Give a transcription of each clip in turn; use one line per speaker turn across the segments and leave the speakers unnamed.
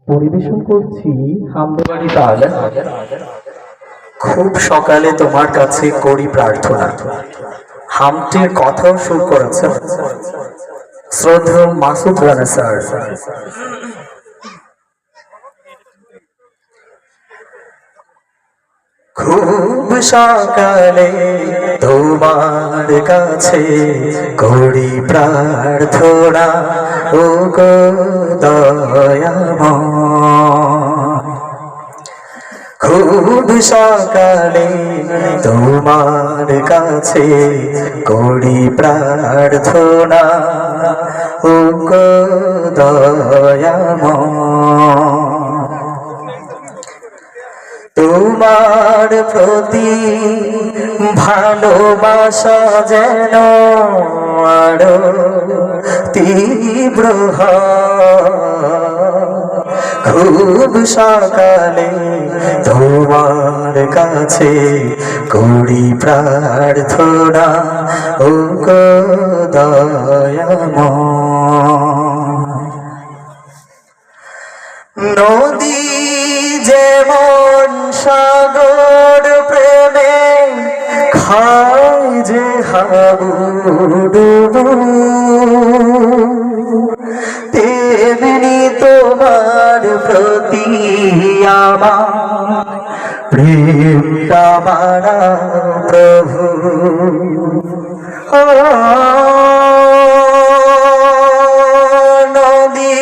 পরিবেশন করছি হামদবাড়ি তাল। খুব সকালে তোমার কাছে করি প্রার্থনা। হামটির কথাও সুর করেছেন শ্রদ্ধেয় মাসুদ রানা স্যার। খুব সকালে তোমার কাছে করি প্রার্থনা, ও গো দয়াময়। খুব সকালে তোমার কাছে করি প্রার্থনা, ও গো দয়াময়। তোমার প্রতি ভালোবাসা যেন আরো তীব্র হয়। খুব সকালে তোমার কাছে করি প্রার্থনা, ও গো দয়াময়। নদী যেমন সাগর প্রেমে খায় যে হাবুডুবু, তেমনি তোমার প্রতি আমার প্রেমটা বাড়াও প্রভু। নদী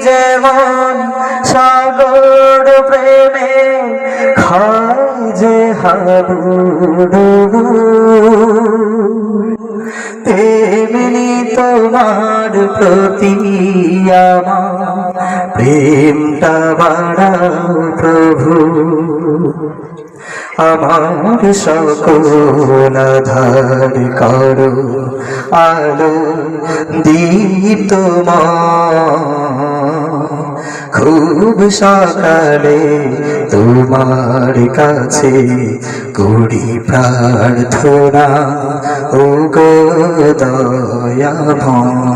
যেমন সাগর প্রেমে খায় যে হাবুডুবু, তেমনি তোমার প্রতি আমার প্রেমটা বাড়াও প্রভু। আমার সকল আধার করো আলো দীপ্তময়। খুব সকালে তোমার কাছে করি প্রার্থনা, ও গো দয়াময়।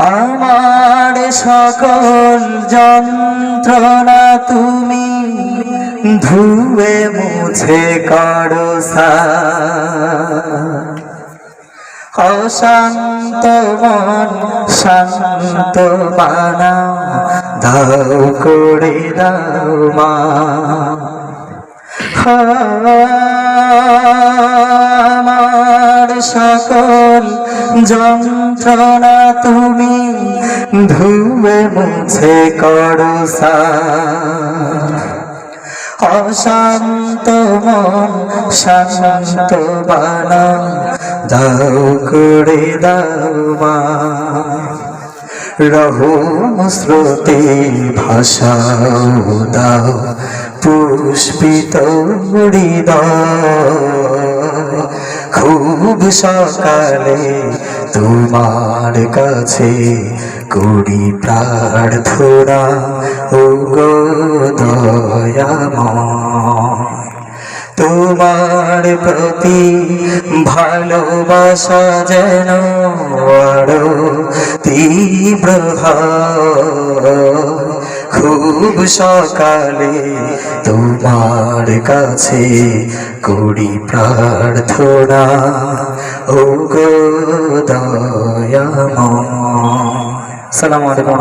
আমার সকল যন্ত্রণা তুমি ধুয়ে মুছে করো সার। অশান্ত মন শান্ত বানাও, দাও করে দাও মা। আমার সকল যন্ত্রণা তুমি ধুয়ে মুছে করো সার। অশান্ত মন শান্ত বানাও, দাও করে দাও মা। রহম স্রোতে ভাষাও দাও পুষ্পিত হৃদয়। খুব সকালে তোমার কাছে করি প্রার্থনা, ও গো দয়াময়। তোমার প্রতি ভালোবাসা যেন আরো তীব্র হয়। খুব সকালে তোমার কাছে করি প্রার্থনা, ও গো দয়াময়। আসসালামু আলাইকুম।